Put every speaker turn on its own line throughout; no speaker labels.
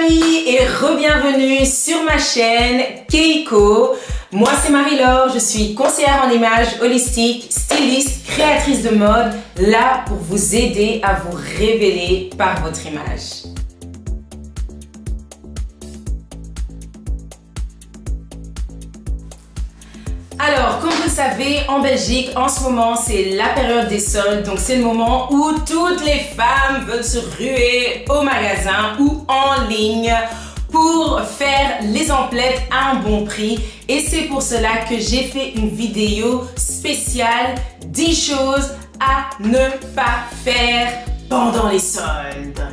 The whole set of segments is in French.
amis et re-bienvenue sur ma chaîne Keiko. Moi c'est Marie-Laure, je suis conseillère en images holistique, styliste, créatrice de mode, là pour vous aider à vous révéler par votre image. Alors, comme vous le savez, en Belgique, en ce moment, c'est la période des soldes. Donc, c'est le moment où toutes les femmes veulent se ruer au magasin ou en ligne pour faire les emplettes à un bon prix. Et c'est pour cela que j'ai fait une vidéo spéciale 10 choses à ne pas faire pendant les soldes.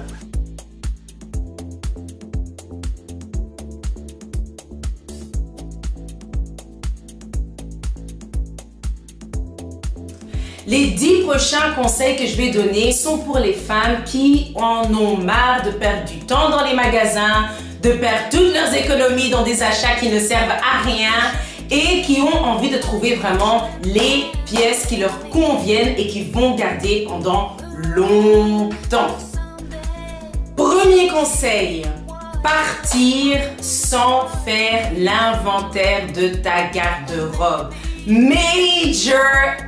Les 10 prochains conseils que je vais donner sont pour les femmes qui en ont marre de perdre du temps dans les magasins, de perdre toutes leurs économies dans des achats qui ne servent à rien et qui ont envie de trouver vraiment les pièces qui leur conviennent et qui vont garder pendant longtemps. Premier conseil, partir sans faire l'inventaire de ta garde-robe. Major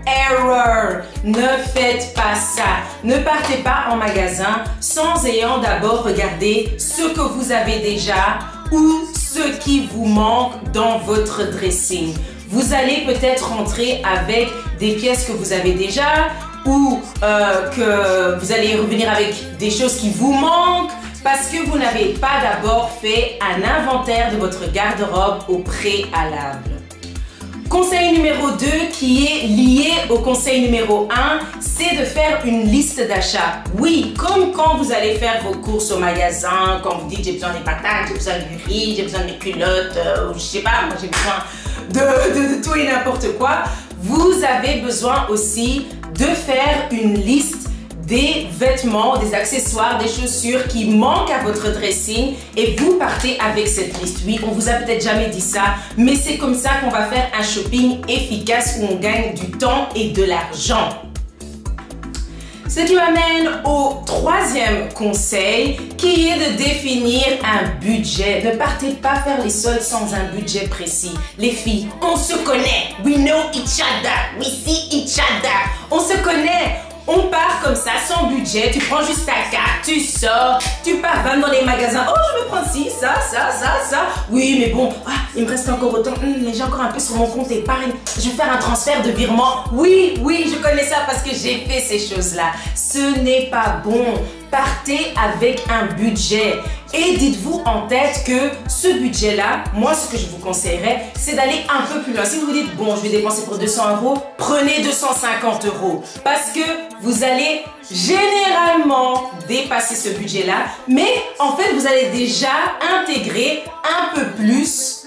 error! Ne faites pas ça. Ne partez pas en magasin sans ayant d'abord regardé ce que vous avez déjà ou ce qui vous manque dans votre dressing. Vous allez peut-être rentrer avec des pièces que vous avez déjà ou que vous allez revenir avec des choses qui vous manquent parce que vous n'avez pas d'abord fait un inventaire de votre garde-robe au préalable. Conseil numéro 2 qui est lié au conseil numéro 1, c'est de faire une liste d'achats. Oui, comme quand vous allez faire vos courses au magasin, quand vous dites j'ai besoin des patates, j'ai besoin du riz, j'ai besoin de mes culottes, je sais pas, moi j'ai besoin de tout et n'importe quoi. Vous avez besoin aussi de faire une liste des vêtements, des accessoires, des chaussures qui manquent à votre dressing et vous partez avec cette liste. Oui, on vous a peut-être jamais dit ça, mais c'est comme ça qu'on va faire un shopping efficace où on gagne du temps et de l'argent. Ce qui m'amène au troisième conseil qui est de définir un budget. Ne partez pas faire les soldes sans un budget précis. Les filles, on se connaît. We know each other. We see each other. On se connaît. On part comme ça, sans budget, tu prends juste ta carte, tu sors, tu pars dans les magasins. Oh, je vais prendre ci, ça. Oui, mais bon, il me reste encore autant. Mais j'ai encore un peu sur mon compte épargne. Je vais faire un transfert de virement. Oui, je connais ça parce que j'ai fait ces choses-là. Ce n'est pas bon. Partez avec un budget et dites-vous en tête que ce budget-là, moi ce que je vous conseillerais, c'est d'aller un peu plus loin. Si vous vous dites, bon, je vais dépenser pour 200 €, prenez 250 € parce que vous allez généralement dépasser ce budget-là, mais en fait, vous allez déjà intégrer un peu plus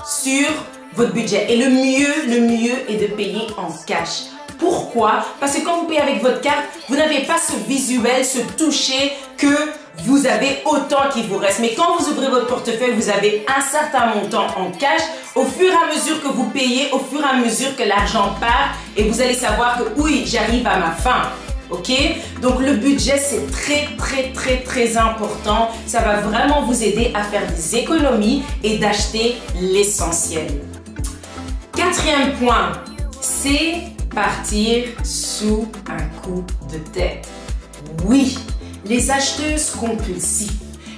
sur votre budget. Et le mieux est de payer en cash. Pourquoi? Parce que quand vous payez avec votre carte, vous n'avez pas ce visuel, ce toucher que vous avez autant qu'il vous reste. Mais quand vous ouvrez votre portefeuille, vous avez un certain montant en cash. Au fur et à mesure que vous payez, au fur et à mesure que l'argent part, et vous allez savoir que oui, j'arrive à ma fin. Ok? Donc le budget, c'est très important. Ça va vraiment vous aider à faire des économies et d'acheter l'essentiel. Quatrième point, c'est partir sous un coup de tête. Oui, les acheteuses compulsives,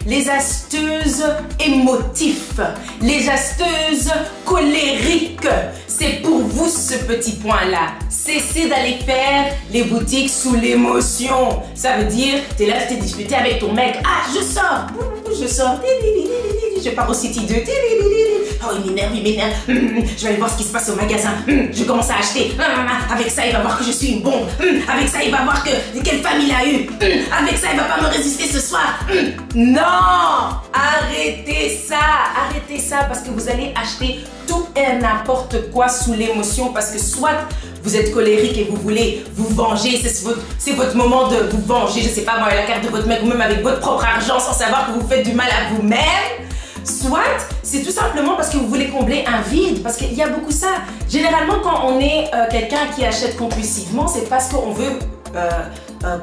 les acheteuses émotives, les acheteuses colériques, c'est pour vous ce petit point-là. Cessez d'aller faire les boutiques sous l'émotion. Ça veut dire, tu es là, tu t'es disputé avec ton mec. Ah, je sors, je pars au City 2. Oh, il m'énerve. Je vais aller voir ce qui se passe au magasin. Je commence à acheter. Avec ça, il va voir que je suis une bombe. Avec ça, il va voir quelle femme il a eu. Avec ça, il va pas me résister ce soir. Non! Arrêtez ça parce que vous allez acheter tout et n'importe quoi sous l'émotion parce que soit vous êtes colérique et vous voulez vous venger, c'est votre moment de vous venger, je sais pas moi, la carte de votre mec ou même avec votre propre argent sans savoir que vous faites du mal à vous-même. Soit c'est tout simplement parce que vous voulez combler un vide, parce qu'il y a beaucoup ça. Généralement, quand on est quelqu'un qui achète compulsivement, c'est parce qu'on veut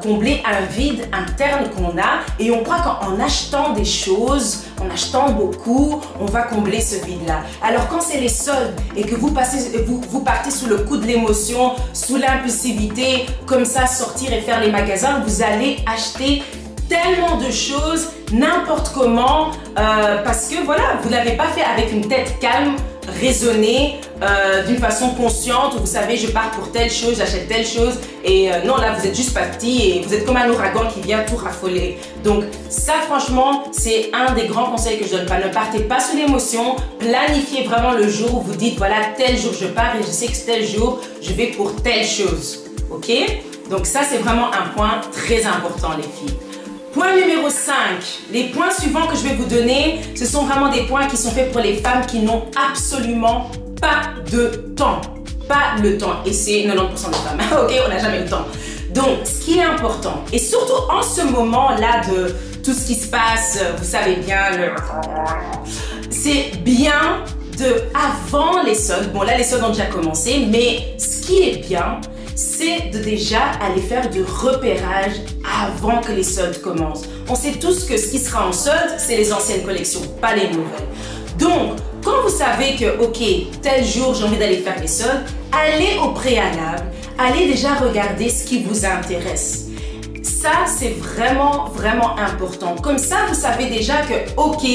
combler un vide interne qu'on a et on croit qu'en achetant des choses, en achetant beaucoup, on va combler ce vide-là. Alors quand c'est les soldes et que vous partez sous le coup de l'émotion, sous l'impulsivité, comme ça sortir et faire les magasins, vous allez acheter tellement de choses, n'importe comment, parce que voilà, vous ne l'avez pas fait avec une tête calme, raisonnée, d'une façon consciente, où vous savez, je pars pour telle chose, j'achète telle chose, et non, là, vous êtes juste parti et vous êtes comme un ouragan qui vient tout raffoler. Donc, ça, franchement, c'est un des grands conseils que je donne. Ne partez pas sous l'émotion, planifiez vraiment le jour où vous dites, voilà, tel jour je pars et je sais que tel jour, je vais pour telle chose, ok? Donc, ça, c'est vraiment un point très important, les filles. Point numéro 5, les points suivants que je vais vous donner, ce sont vraiment des points qui sont faits pour les femmes qui n'ont absolument pas de temps. Pas le temps. Et c'est 90% des femmes. Ok, on n'a jamais le temps. Donc, ce qui est important, et surtout en ce moment-là de tout ce qui se passe, vous savez bien, c'est bien avant les soldes, bon là les soldes ont déjà commencé, mais ce qui est bien, c'est de déjà aller faire du repérage avant que les soldes commencent. On sait tous que ce qui sera en solde, c'est les anciennes collections, pas les nouvelles. Donc, quand vous savez que, ok, tel jour, j'ai envie d'aller faire les soldes, allez au préalable, allez déjà regarder ce qui vous intéresse. Ça, c'est vraiment, vraiment important. Comme ça, vous savez déjà que, ok,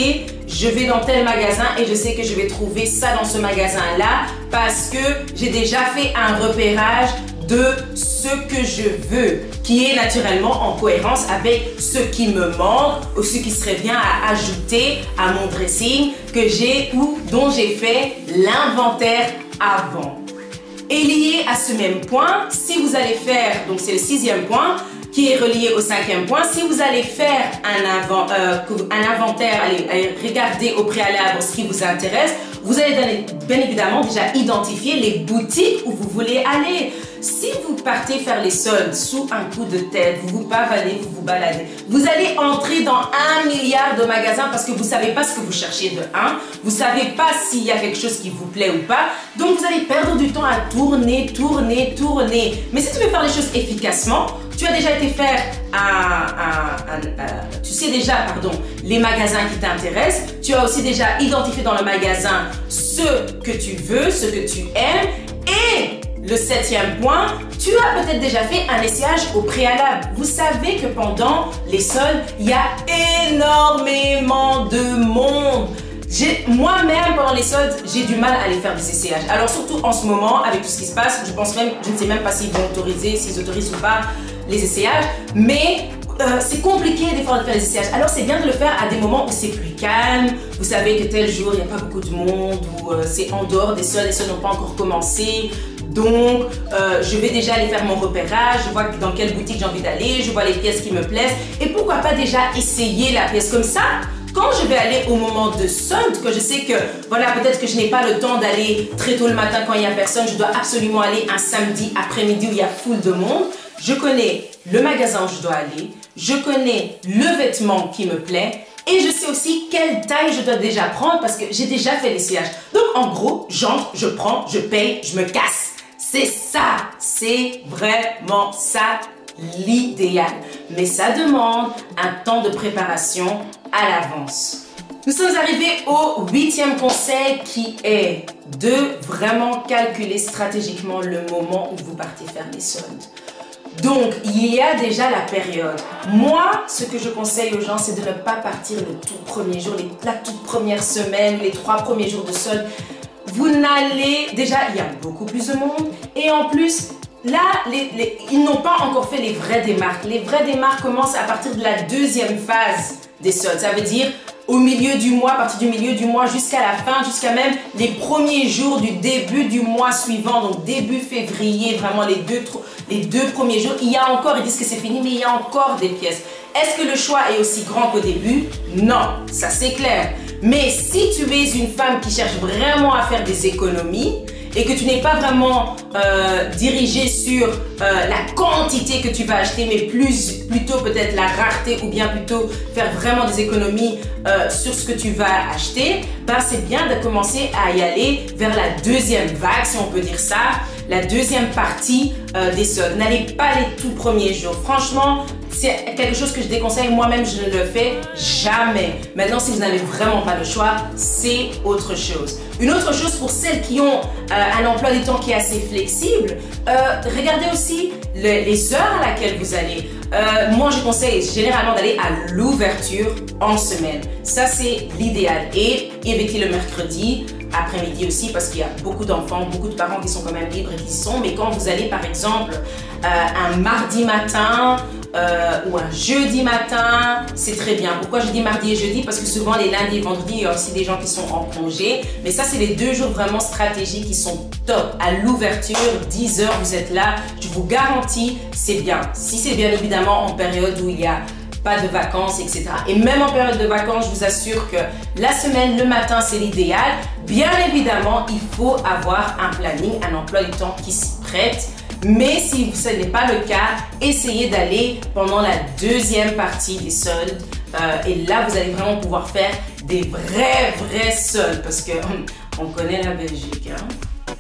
je vais dans tel magasin et je sais que je vais trouver ça dans ce magasin-là parce que j'ai déjà fait un repérage de ce que je veux, qui est naturellement en cohérence avec ce qui me manque ou ce qui serait bien à ajouter à mon dressing que j'ai ou dont j'ai fait l'inventaire avant. Et lié à ce même point, si vous allez faire, donc c'est le 6e point, qui est relié au 5e point, si vous allez faire un inventaire, allez regarder au préalable ce qui vous intéresse, vous allez bien évidemment déjà identifier les boutiques où vous voulez aller. Si vous partez faire les soldes sous un coup de tête, vous vous pavanez, vous vous baladez, vous allez entrer dans 1 milliard de magasins parce que vous ne savez pas ce que vous cherchez de 1, vous ne savez pas s'il y a quelque chose qui vous plaît ou pas, donc vous allez perdre du temps à tourner. Mais si tu veux faire les choses efficacement, tu as déjà été faire tu sais déjà, les magasins qui t'intéressent, tu as aussi déjà identifié dans le magasin ce que tu veux, ce que tu aimes, et le 7e point, tu as peut-être déjà fait un essayage au préalable. Vous savez que pendant les soldes, il y a énormément de monde. Moi-même, pendant les soldes, j'ai du mal à aller faire des essayages. Alors surtout en ce moment, avec tout ce qui se passe, je ne sais même pas s'ils vont autoriser, s'ils autorisent ou pas les essayages, mais c'est compliqué des fois de faire les essayages. Alors c'est bien de le faire à des moments où c'est plus calme. Vous savez que tel jour, il n'y a pas beaucoup de monde, ou c'est en dehors des soldes, les soldes n'ont pas encore commencé. Donc, je vais déjà aller faire mon repérage, je vois dans quelle boutique j'ai envie d'aller, je vois les pièces qui me plaisent. Et pourquoi pas déjà essayer la pièce comme ça? Quand je vais aller au moment de solde, que je sais que, voilà, peut-être que je n'ai pas le temps d'aller très tôt le matin quand il n'y a personne, je dois absolument aller un samedi après-midi où il y a foule de monde. Je connais le magasin où je dois aller, je connais le vêtement qui me plaît et je sais aussi quelle taille je dois déjà prendre parce que j'ai déjà fait l'essayage. Donc, en gros, j'entre, je prends, je paye, je me casse. C'est ça, c'est vraiment ça l'idéal. Mais ça demande un temps de préparation à l'avance. Nous sommes arrivés au 8e conseil qui est de vraiment calculer stratégiquement le moment où vous partez faire les soldes. Donc, il y a déjà la période. Moi, ce que je conseille aux gens, c'est de ne pas partir le tout premier jour, la toute première semaine, les 3 premiers jours de solde. Vous n'allez... Déjà, il y a beaucoup plus de monde. Et en plus, là, ils n'ont pas encore fait les vraies démarques. Les vraies démarques commencent à partir de la 2e phase des soldes. Ça veut dire au milieu du mois, à partir du milieu du mois jusqu'à la fin, jusqu'à même les premiers jours du début du mois suivant, donc début février, vraiment les deux premiers jours. Il y a encore, ils disent que c'est fini, mais il y a encore des pièces. Est-ce que le choix est aussi grand qu'au début? Non, ça c'est clair. Mais si tu es une femme qui cherche vraiment à faire des économies et que tu n'es pas vraiment dirigée sur la quantité que tu vas acheter, mais plutôt peut-être la rareté ou bien plutôt faire vraiment des économies sur ce que tu vas acheter, ben c'est bien de commencer à y aller vers la 2e vague, si on peut dire ça. la deuxième partie des soldes. N'allez pas les tout premiers jours. Franchement, c'est quelque chose que je déconseille. Moi-même, je ne le fais jamais. Maintenant, si vous n'avez vraiment pas le choix, c'est autre chose. Une autre chose pour celles qui ont un emploi du temps qui est assez flexible, regardez aussi les heures à laquelle vous allez. Moi, je conseille généralement d'aller à l'ouverture en semaine. Ça, c'est l'idéal. Et évitez le mercredi, après-midi aussi, parce qu'il y a beaucoup d'enfants, beaucoup de parents qui sont quand même libres et qui y sont. Mais quand vous allez, par exemple, un mardi matin, ou un jeudi matin, c'est très bien. Pourquoi je dis mardi et jeudi? Parce que souvent les lundis et vendredis, il y a aussi des gens qui sont en congé. Mais ça, c'est les 2 jours vraiment stratégiques qui sont top. À l'ouverture, 10 heures, vous êtes là. Je vous garantis, c'est bien. Si c'est bien évidemment en période où il n'y a pas de vacances, etc. Et même en période de vacances, je vous assure que la semaine, le matin, c'est l'idéal. Bien évidemment, il faut avoir un planning, un emploi du temps qui s'y prête. Mais si ce n'est pas le cas, essayez d'aller pendant la deuxième partie des soldes. Et là, vous allez vraiment pouvoir faire des vrais soldes parce que on connaît la Belgique. Hein?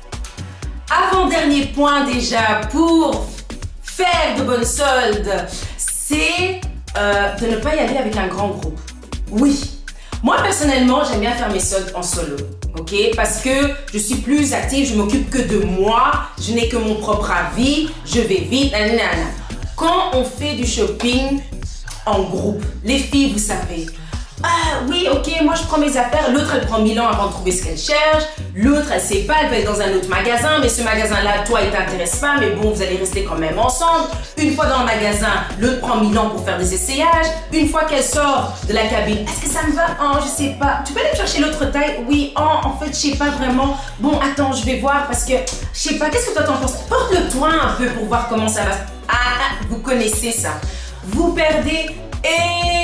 Avant-dernier point déjà pour faire de bonnes soldes, c'est de ne pas y aller avec un grand groupe. Oui, moi personnellement, j'aime bien faire mes soldes en solo. Ok, parce que je suis plus active, je m'occupe que de moi, je n'ai que mon propre avis, je vais vite, nanana. Quand on fait du shopping en groupe, les filles, vous savez, ah oui, ok, moi je prends mes affaires, l'autre elle prend 1000 ans avant de trouver ce qu'elle cherche, l'autre elle sait pas, elle va être dans un autre magasin, mais ce magasin-là, toi, il t'intéresse pas, mais bon, vous allez rester quand même ensemble. Une fois dans le magasin, l'autre prend 1000 ans pour faire des essayages. Une fois qu'elle sort de la cabine, est-ce que ça me va? Oh, je sais pas. Tu peux aller me chercher l'autre taille? Oui, oh, en fait, je sais pas vraiment. Bon, attends, je vais voir parce que, je sais pas, qu'est-ce que toi t'en penses? Porte-le-toi un peu pour voir comment ça va. Ah, vous connaissez ça. Vous perdez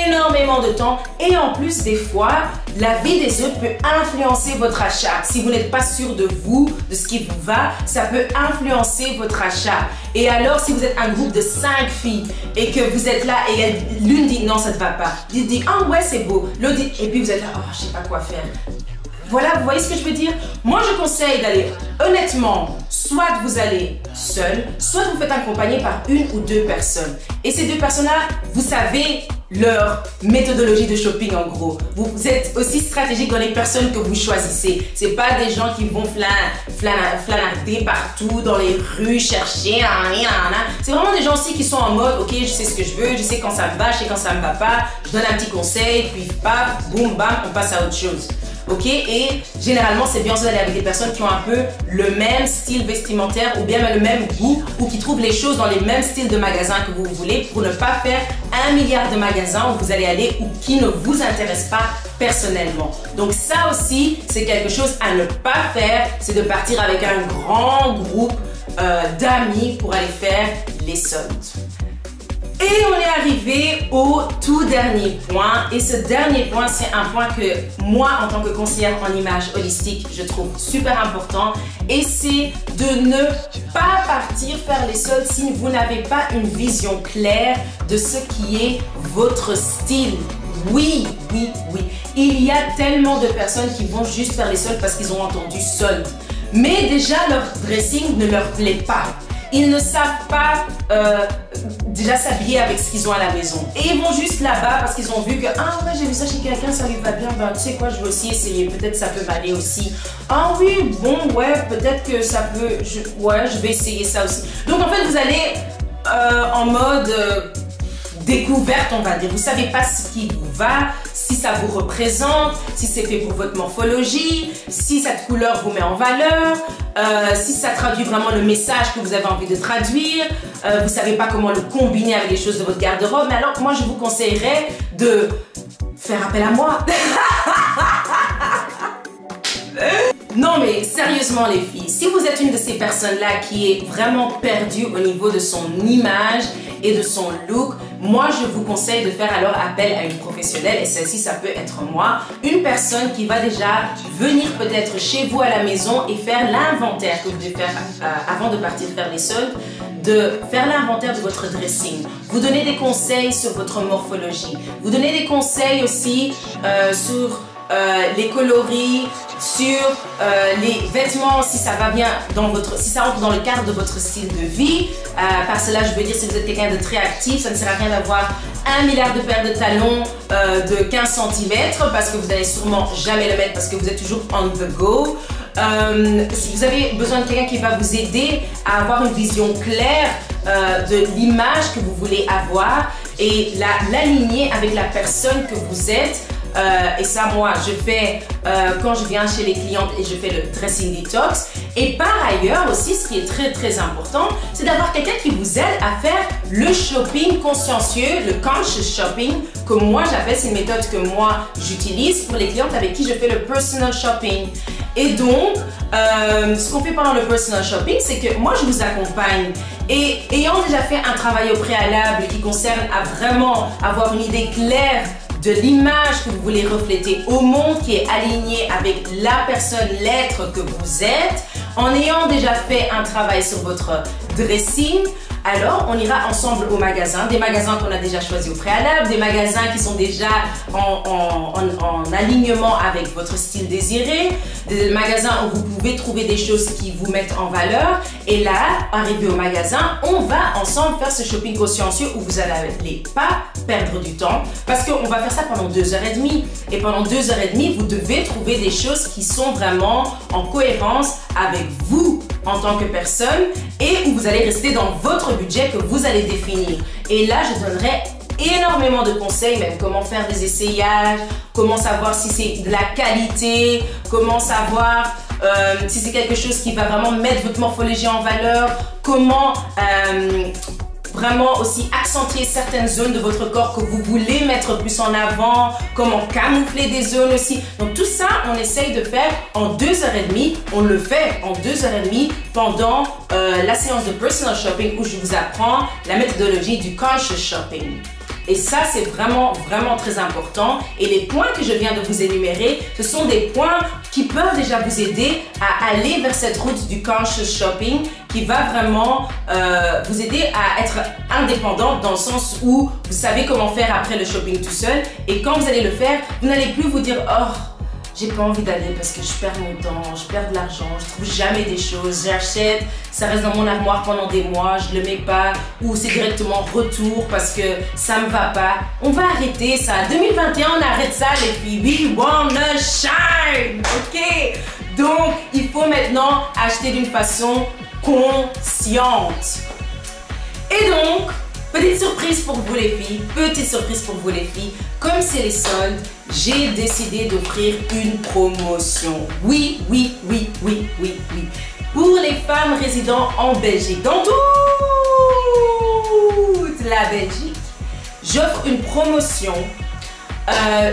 énormément de temps et en plus des fois la vie des autres peut influencer votre achat. Si vous n'êtes pas sûr de vous, de ce qui vous va, ça peut influencer votre achat. Et alors si vous êtes un groupe de 5 filles et que vous êtes là et l'une dit non ça ne va pas, l'autre dit ah ouais c'est beau, l'autre dit et puis vous êtes là oh je sais pas quoi faire. Voilà, vous voyez ce que je veux dire? Moi, je conseille d'aller, honnêtement, soit vous allez seul, soit vous faites accompagner par 1 ou 2 personnes. Et ces 2 personnes-là, vous savez leur méthodologie de shopping en gros. Vous êtes aussi stratégique dans les personnes que vous choisissez. C'est pas des gens qui vont flanarder partout dans les rues, chercher, c'est vraiment des gens aussi qui sont en mode, ok, je sais ce que je veux, je sais quand ça me va, je sais quand ça me va pas, je donne un petit conseil, puis paf, boum, bam, on passe à autre chose. Ok, et généralement c'est bien d'aller avec des personnes qui ont un peu le même style vestimentaire ou bien le même goût ou qui trouvent les choses dans les mêmes styles de magasins que vous voulez pour ne pas faire 1 milliard de magasins où vous allez aller ou qui ne vous intéressent pas personnellement. Donc ça aussi c'est quelque chose à ne pas faire, c'est de partir avec un grand groupe d'amis pour aller faire les soldes. Et on est arrivé au tout dernier point. Et ce dernier point, c'est un point que moi, en tant que conseillère en image holistique, je trouve super important. Et c'est de ne pas partir faire les soldes si vous n'avez pas une vision claire de ce qui est votre style. Oui. Il y a tellement de personnes qui vont juste faire les soldes parce qu'ils ont entendu soldes. Mais déjà, leur dressing ne leur plaît pas. Ils ne savent pas déjà s'habiller avec ce qu'ils ont à la maison. Et ils vont juste là-bas parce qu'ils ont vu que ah ouais j'ai vu ça chez quelqu'un, ça lui va bien, ben tu sais quoi, je vais aussi essayer, peut-être ça peut m'aller aussi. Ah oui, bon ouais, peut-être que ça peut, je vais essayer ça aussi. Donc en fait vous allez en mode découverte on va dire, vous savez pas ce qui vous va, si ça vous représente, si c'est fait pour votre morphologie, si cette couleur vous met en valeur, si ça traduit vraiment le message que vous avez envie de traduire, vous savez pas comment le combiner avec les choses de votre garde-robe, mais alors moi je vous conseillerais de faire appel à moi. Non mais sérieusement les filles, si vous êtes une de ces personnes-là qui est vraiment perdue au niveau de son image et de son look, moi je vous conseille de faire alors appel à une professionnelle et celle-ci ça peut être moi, une personne qui va déjà venir peut-être chez vous à la maison et faire l'inventaire que vous devez faire avant de partir faire les soldes, de faire l'inventaire de votre dressing, vous donner des conseils sur votre morphologie, vous donner des conseils aussi sur les coloris, sur les vêtements, si ça va bien si ça entre dans le cadre de votre style de vie. Par cela, je veux dire, si vous êtes quelqu'un de très actif, ça ne sert à rien d'avoir 1 milliard de paires de talons de 15 cm parce que vous n'allez sûrement jamais le mettre parce que vous êtes toujours on the go. Si vous avez besoin de quelqu'un qui va vous aider à avoir une vision claire de l'image que vous voulez avoir et l'aligner avec la personne que vous êtes. Et ça, moi, je fais quand je viens chez les clientes et je fais le dressing detox. Et par ailleurs aussi, ce qui est très très important, c'est d'avoir quelqu'un qui vous aide à faire le shopping consciencieux, le conscious shopping, que moi j'appelle, c'est une méthode que moi j'utilise pour les clientes avec qui je fais le personal shopping. Et donc, ce qu'on fait pendant le personal shopping, c'est que moi je vous accompagne et ayant déjà fait un travail au préalable qui concerne à vraiment avoir une idée claire de l'image que vous voulez refléter au monde, qui est alignée avec la personne, l'être que vous êtes, en ayant déjà fait un travail sur votre dressing, alors on ira ensemble au magasin, des magasins qu'on a déjà choisis au préalable, des magasins qui sont déjà en alignement avec votre style désiré, des magasins où vous pouvez trouver des choses qui vous mettent en valeur. Et là, arrivé au magasin, on va ensemble faire ce shopping consciencieux où vous n'allez pas perdre du temps parce qu'on va faire ça pendant 2h30. Et pendant 2h30, vous devez trouver des choses qui sont vraiment en cohérence avec vous en tant que personne et où vous allez rester dans votre budget que vous allez définir. Et là, je donnerai énormément de conseils, même comment faire des essayages, comment savoir si c'est de la qualité, comment savoir si c'est quelque chose qui va vraiment mettre votre morphologie en valeur, comment vraiment aussi accentuer certaines zones de votre corps que vous voulez mettre plus en avant, comment camoufler des zones aussi. Donc tout ça, on essaye de faire en 2h30. On le fait en 2h30 pendant la séance de personal shopping où je vous apprends la méthodologie du conscious shopping. Et ça, c'est vraiment, vraiment très important. Et les points que je viens de vous énumérer, ce sont des points qui peuvent déjà vous aider à aller vers cette route du conscious shopping qui va vraiment vous aider à être indépendant dans le sens où vous savez comment faire après le shopping tout seul. Et quand vous allez le faire, vous n'allez plus vous dire « Oh, j'ai pas envie d'aller parce que je perds mon temps, je perds de l'argent, je trouve jamais des choses, j'achète, ça reste dans mon armoire pendant des mois, je le mets pas ou c'est directement retour parce que ça me va pas. » On va arrêter ça. 2021, on arrête ça les filles. We wanna shine, ok? Donc, il faut maintenant acheter d'une façon consciente. Et donc, petite surprise pour vous les filles, comme c'est les soldes, j'ai décidé d'offrir une promotion. Oui. Pour les femmes résidant en Belgique, dans toute la Belgique, j'offre une promotion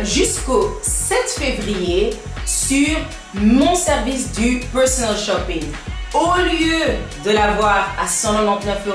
jusqu'au 7 février sur mon service du personal shopping. Au lieu de l'avoir à 199 €,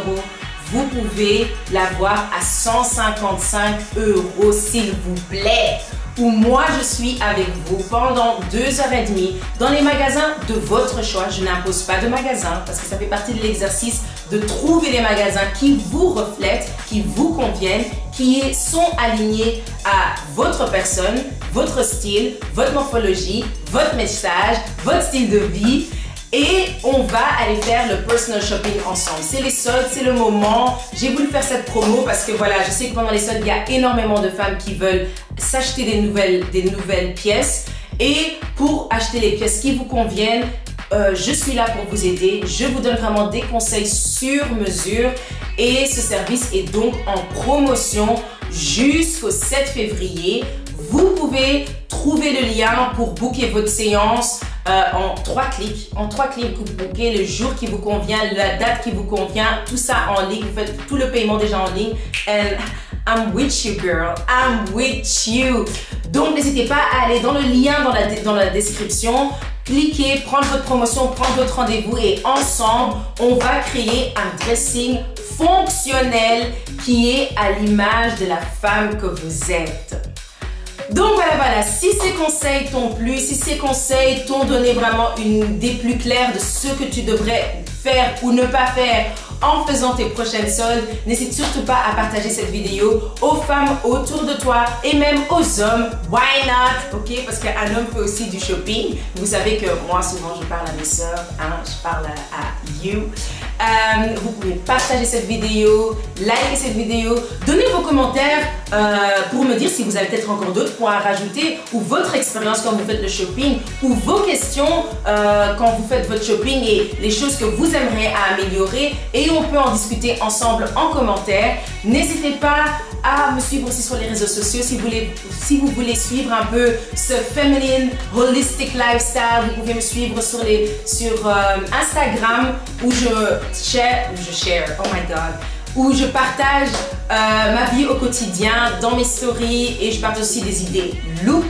vous pouvez l'avoir à 155 € s'il vous plaît. Où moi je suis avec vous pendant 2h30 dans les magasins de votre choix. Je n'impose pas de magasin parce que ça fait partie de l'exercice de trouver les magasins qui vous reflètent, qui vous conviennent, qui sont alignés à votre personne, votre style, votre morphologie, votre message, votre style de vie. Et on va aller faire le personal shopping ensemble. C'est les soldes, c'est le moment. J'ai voulu faire cette promo parce que voilà, je sais que pendant les soldes, il y a énormément de femmes qui veulent s'acheter des nouvelles pièces. Et pour acheter les pièces qui vous conviennent, je suis là pour vous aider. Je vous donne vraiment des conseils sur mesure. Et ce service est donc en promotion jusqu'au 7 février. Vous pouvez trouver le lien pour booker votre séance en 3 clics. En 3 clics, vous bookez le jour qui vous convient, la date qui vous convient, tout ça en ligne. Vous faites tout le paiement déjà en ligne. And I'm with you, girl. I'm with you. Donc, n'hésitez pas à aller dans le lien dans la description. Cliquez, prendre votre promotion, prendre votre rendez-vous et ensemble, on va créer un dressing fonctionnel qui est à l'image de la femme que vous êtes. Donc voilà, si ces conseils t'ont plu, si ces conseils t'ont donné vraiment une idée plus claire de ce que tu devrais faire ou ne pas faire en faisant tes prochaines soldes. N'hésite surtout pas à partager cette vidéo aux femmes autour de toi et même aux hommes. Why not? Ok, parce qu'un homme fait aussi du shopping. Vous savez que moi, souvent, je parle à mes sœurs, hein, je parle à you. Vous pouvez partager cette vidéo, liker cette vidéo, donner vos commentaires pour me dire si vous avez peut-être encore d'autres points à rajouter ou votre expérience quand vous faites le shopping ou vos questions quand vous faites votre shopping et les choses que vous aimeriez améliorer et on peut en discuter ensemble en commentaire. N'hésitez pas à me suivre aussi sur les réseaux sociaux si vous voulez suivre un peu ce feminine holistic lifestyle. Vous pouvez me suivre sur Instagram où je partage ma vie au quotidien dans mes stories et je partage aussi des idées look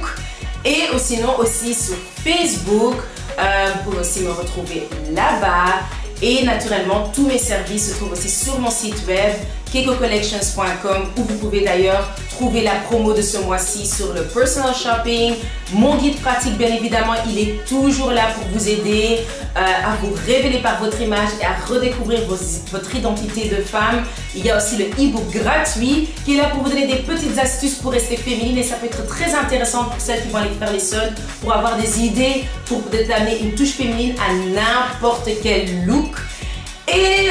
et sinon aussi sur Facebook. Vous pouvez aussi me retrouver là-bas. Et naturellement, tous mes services se trouvent aussi sur mon site web keikocollections.com où vous pouvez d'ailleurs trouver la promo de ce mois-ci sur le personal shopping. Mon guide pratique, bien évidemment, il est toujours là pour vous aider à vous révéler par votre image et à redécouvrir votre identité de femme. Il y a aussi le e-book gratuit qui est là pour vous donner des petites astuces pour rester féminine et ça peut être très intéressant pour celles qui vont aller faire les soldes pour avoir des idées, pour peut-être amener une touche féminine à n'importe quel look. Et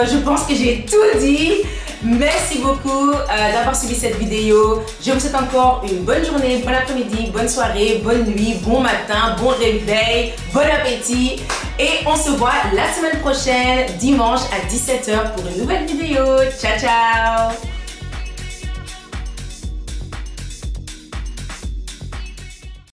je pense que j'ai tout dit. Merci beaucoup d'avoir suivi cette vidéo. Je vous souhaite encore une bonne journée, bon après-midi, bonne soirée, bonne nuit, bon matin, bon réveil, bon appétit. Et on se voit la semaine prochaine, dimanche à 17h pour une nouvelle vidéo. Ciao, ciao!